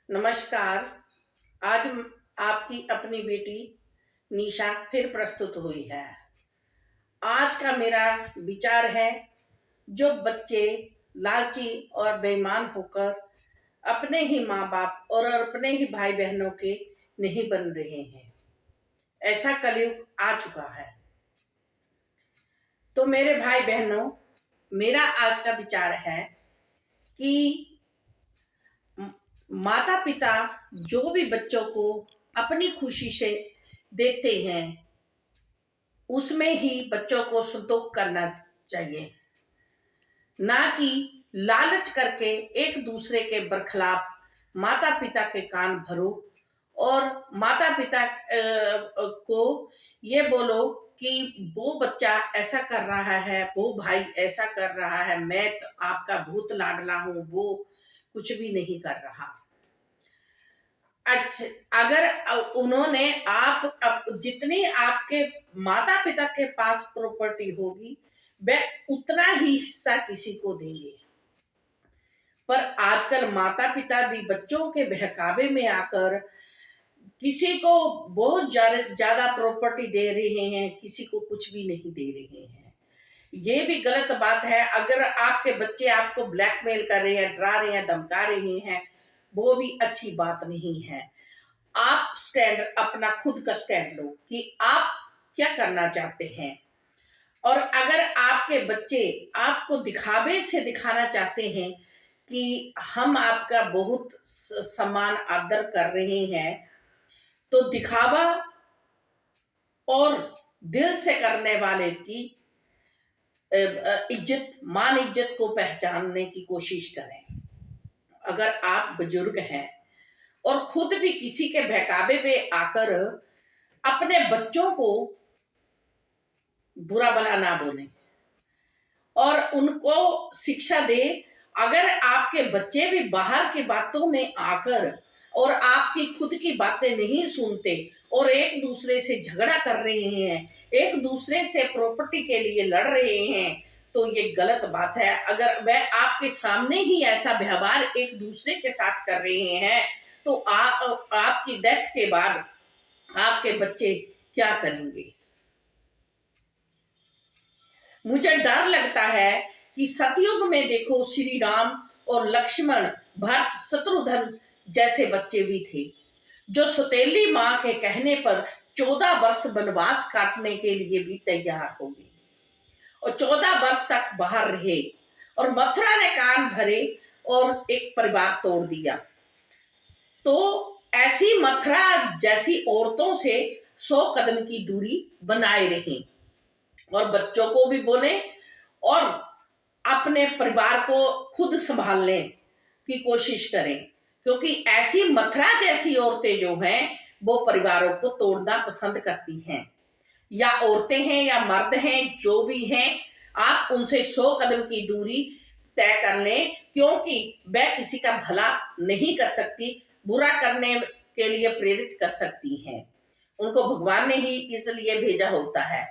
नमस्कार। आज आपकी अपनी बेटी निशा फिर प्रस्तुत हुई है। आज का मेरा विचार है, जो बच्चे लालची और बेईमान होकर अपने ही माँ बाप और अपने ही भाई बहनों के नहीं बन रहे हैं, ऐसा कलयुग आ चुका है। तो मेरे भाई बहनों, मेरा आज का विचार है कि माता पिता जो भी बच्चों को अपनी खुशी से देते हैं, उसमें ही बच्चों को संतोष करना चाहिए, ना कि लालच करके एक दूसरे के बरखिलाफ माता पिता के कान भरो और माता पिता को ये बोलो कि वो बच्चा ऐसा कर रहा है, वो भाई ऐसा कर रहा है, मैं तो आपका भूत लाडला हूं, वो कुछ भी नहीं कर रहा। अच्छा, अगर उन्होंने आप जितनी आपके माता पिता के पास प्रॉपर्टी होगी, वह उतना ही हिस्सा किसी को देंगे। पर आजकल माता पिता भी बच्चों के बहकावे में आकर किसी को बहुत ज्यादा प्रॉपर्टी दे रहे हैं, किसी को कुछ भी नहीं दे रहे हैं। ये भी गलत बात है। अगर आपके बच्चे आपको ब्लैकमेल कर रहे हैं, डरा रहे हैं, धमका रहे हैं, वो भी अच्छी बात नहीं है। आप स्टैंड अपना खुद का स्टैंड लो कि आप क्या करना चाहते हैं। और अगर आपके बच्चे आपको दिखावे से दिखाना चाहते हैं कि हम आपका बहुत सम्मान आदर कर रहे हैं, तो दिखावा और दिल से करने वाले की इज्जत, मान इज्जत को पहचानने की कोशिश करें। अगर आप बुजुर्ग हैं और खुद भी किसी के बहकावे पे आकर अपने बच्चों को बुरा भला ना बोले और उनको शिक्षा दे। अगर आपके बच्चे भी बाहर की बातों में आकर और आपकी खुद की बातें नहीं सुनते और एक दूसरे से झगड़ा कर रहे हैं, एक दूसरे से प्रॉपर्टी के लिए लड़ रहे हैं, तो ये गलत बात है। अगर वह आपके सामने ही ऐसा व्यवहार एक दूसरे के साथ कर रहे हैं, तो आपकी डेथ के बाद आपके बच्चे क्या करेंगे। मुझे डर लगता है कि सतयुग में देखो, श्री राम और लक्ष्मण, भरत, शत्रुघ्न जैसे बच्चे भी थे, जो सौतेली माँ के कहने पर 14 वर्ष वनवास काटने के लिए भी तैयार हो गए और 14 वर्ष तक बाहर रहे और मथुरा ने कान भरे और एक परिवार तोड़ दिया। तो ऐसी मथुरा जैसी औरतों से 100 कदम की दूरी बनाए रहें और बच्चों को भी बोले और अपने परिवार को खुद संभालने की कोशिश करें, क्योंकि ऐसी मथुरा जैसी औरतें जो हैं, वो परिवारों को तोड़ना पसंद करती हैं। या औरतें हैं या मर्द हैं, जो भी हैं, आप उनसे 100 कदम की दूरी तय कर लें, क्योंकि वह किसी का भला नहीं कर सकती, बुरा करने के लिए प्रेरित कर सकती हैं। उनको भगवान ने ही इसलिए भेजा होता है।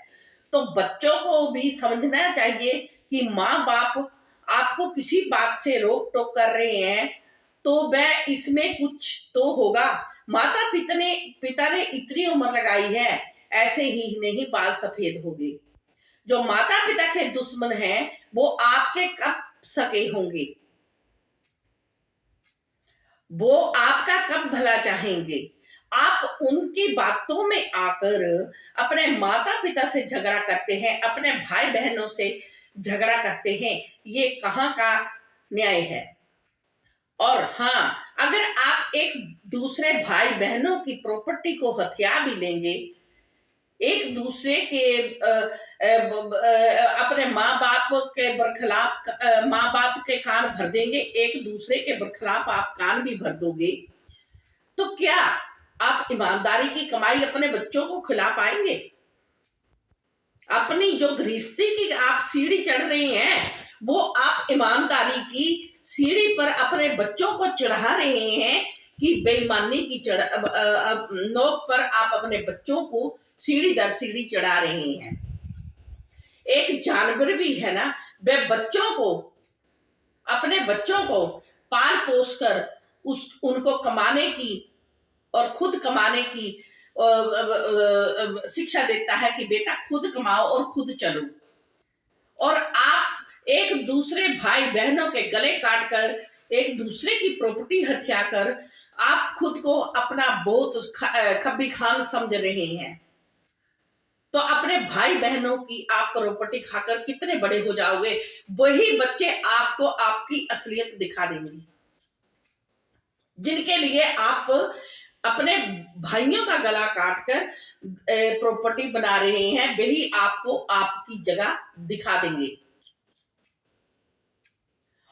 तो बच्चों को भी समझना चाहिए कि माँ बाप आपको किसी बात से रोक टोक कर रहे हैं, तो वह इसमें कुछ तो होगा। माता पिता ने इतनी उम्र लगाई है, ऐसे ही नहीं बाल सफेद हो गए। जो माता पिता के दुश्मन हैं, वो आपके कब सके होंगे, वो आपका कब भला चाहेंगे। आप उनकी बातों में आकर अपने माता पिता से झगड़ा करते हैं, अपने भाई बहनों से झगड़ा करते हैं, ये कहाँ का न्याय है। और हाँ, अगर आप एक दूसरे भाई बहनों की प्रॉपर्टी को हथिया भी लेंगे, एक दूसरे के अपने माँ बाप के बरखिलाफ माँ बाप के कान भर देंगे, एक दूसरे के बरखिलाफ आप कान भी भर दोगे, तो क्या आप ईमानदारी की कमाई अपने बच्चों को खिला पाएंगे। अपनी जो गृहस्थी की आप सीढ़ी चढ़ रहे हैं, वो आप ईमानदारी की सीढ़ी पर अपने बच्चों को चढ़ा रहे हैं कि बेईमानी की नोक पर आप अपने बच्चों को सीढ़ी दर सीढ़ी चढ़ा रहे हैं। एक जानवर भी है ना, वह अपने बच्चों को पाल पोस कर उनको कमाने की और खुद कमाने की शिक्षा देता है कि बेटा खुद कमाओ और खुद चलो। और आप एक दूसरे भाई बहनों के गले काट कर, एक दूसरे की प्रॉपर्टी हत्या कर आप खुद को अपना बहुत खब्बी खान समझ रहे हैं। तो अपने भाई बहनों की आप प्रॉपर्टी खाकर कितने बड़े हो जाओगे, वही बच्चे आपको आपकी असलियत दिखा देंगे। जिनके लिए आप अपने भाइयों का गला काटकर प्रॉपर्टी बना रहे हैं, वही आपको आपकी जगह दिखा देंगे।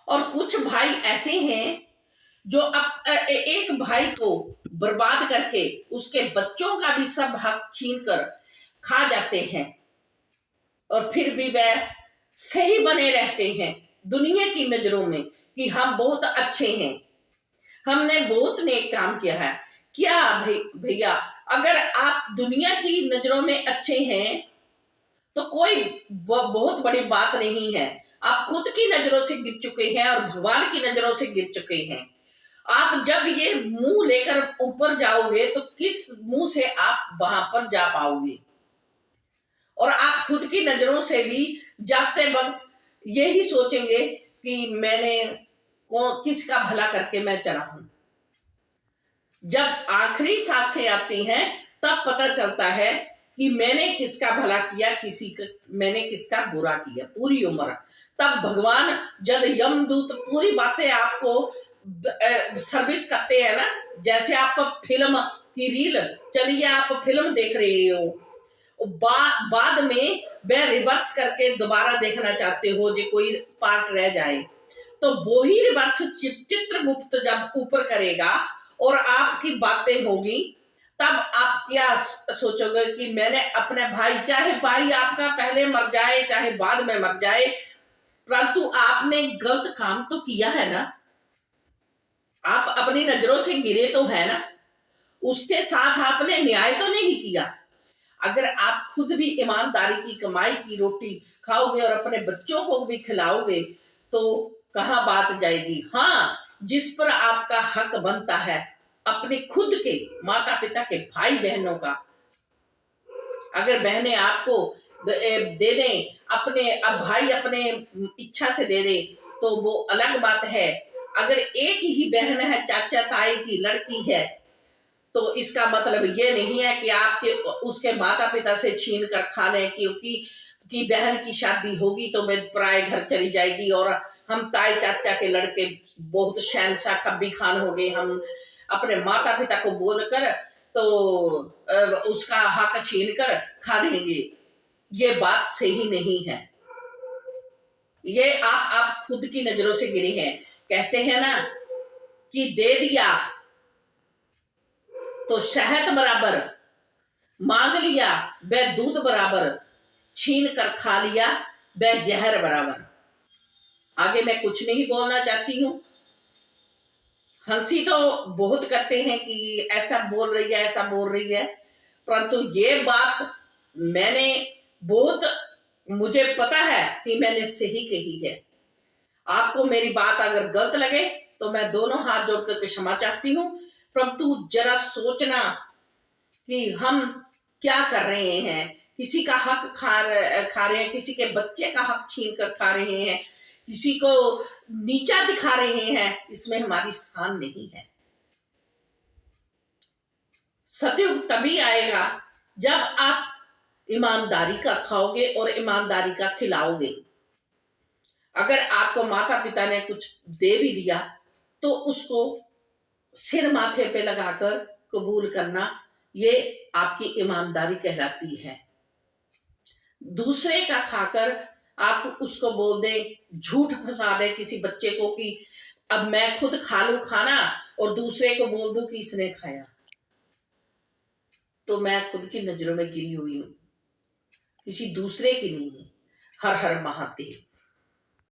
और कुछ भाई ऐसे हैं जो एक भाई को बर्बाद करके उसके बच्चों का भी सब हक छीन कर खा जाते हैं, और फिर भी वह सही बने रहते हैं दुनिया की नजरों में कि हम बहुत अच्छे हैं, हमने बहुत नेक काम किया है। क्या भैया, अगर आप दुनिया की नजरों में अच्छे हैं तो कोई बहुत बड़ी बात नहीं है। आप खुद की नजरों से गिर चुके हैं और भगवान की नजरों से गिर चुके हैं। आप जब ये मुंह लेकर ऊपर जाओगे तो किस मुंह से आप वहां पर जा पाओगे। और आप खुद की नजरों से भी जाते वक्त यही सोचेंगे कि मैंने किसका भला करके मैं चला हूं। जब आखिरी सांसें आती हैं तब पता चलता है कि मैंने किसका भला किया, मैंने किसका बुरा किया पूरी उम्र। तब भगवान जब यमदूत पूरी बातें आपको सर्विस करते हैं ना, जैसे आप फिल्म की रील चलिए, आप फिल्म देख रहे हो, बाद में वह रिवर्स करके दोबारा देखना चाहते हो जो कोई पार्ट रह जाए, तो वो ही रिवर्स चित्रगुप्त जब ऊपर करेगा और आपकी बातें होगी, तब आप क्या सोचोगे कि मैंने अपने भाई, चाहे भाई आपका पहले मर जाए चाहे बाद में मर जाए, परंतु आपने गलत काम तो किया है ना, आप अपनी नजरों से गिरे तो है ना, उसके साथ आपने न्याय तो नहीं किया। अगर आप खुद भी ईमानदारी की कमाई की रोटी खाओगे और अपने बच्चों को भी खिलाओगे तो कहां बात जाएगी। हाँ, जिस पर आपका हक बनता है अपने खुद के माता पिता के भाई बहनों का, अगर बहनें आपको दे दें, अपने अब भाई अपने इच्छा से दे दे तो वो अलग बात है। अगर एक ही बहन है, चाचा ताई की लड़की है, तो इसका मतलब ये नहीं है कि आपके उसके माता पिता से छीन कर खा लें, क्योंकि कि बहन की शादी होगी तो मैं पराए घर चली जाएगी और हम ताई चाचा के लड़के बहुत शहंशाह खब्बी खान हो गए, हम अपने माता पिता को बोलकर तो उसका हक छीन कर खा लेंगे। ये बात सही नहीं है। ये आप खुद की नजरों से गिरे हैं। कहते हैं ना कि दे दिया तो शहद बराबर, मांग लिया वह दूध बराबर, छीन कर खा लिया वह जहर बराबर। आगे मैं कुछ नहीं बोलना चाहती हूँ। हंसी तो बहुत करते हैं कि ऐसा बोल रही है ऐसा बोल रही है, परंतु ये बात मैंने बहुत, मुझे पता है कि मैंने सही कही है। आपको मेरी बात अगर गलत लगे तो मैं दोनों हाथ जोड़कर क्षमा चाहती हूँ, परंतु जरा सोचना कि हम क्या कर रहे हैं। किसी का हक खा रहे हैं, किसी के बच्चे का हक छीन कर खा रहे हैं, किसी को नीचा दिखा रहे हैं, इसमें हमारी शान नहीं है। सतयुग तभी आएगा जब आप ईमानदारी का खाओगे और ईमानदारी का खिलाओगे। अगर आपको माता पिता ने कुछ दे भी दिया तो उसको सिर माथे पे लगाकर कबूल करना, ये आपकी ईमानदारी कहलाती है। दूसरे का खाकर आप उसको बोल दे, झूठ फंसा दे किसी बच्चे को कि अब मैं खुद खा लूं खाना और दूसरे को बोल दूं कि इसने खाया, तो मैं खुद की नजरों में गिरी हुई हूं, किसी दूसरे की नहीं। हर हर महादेव।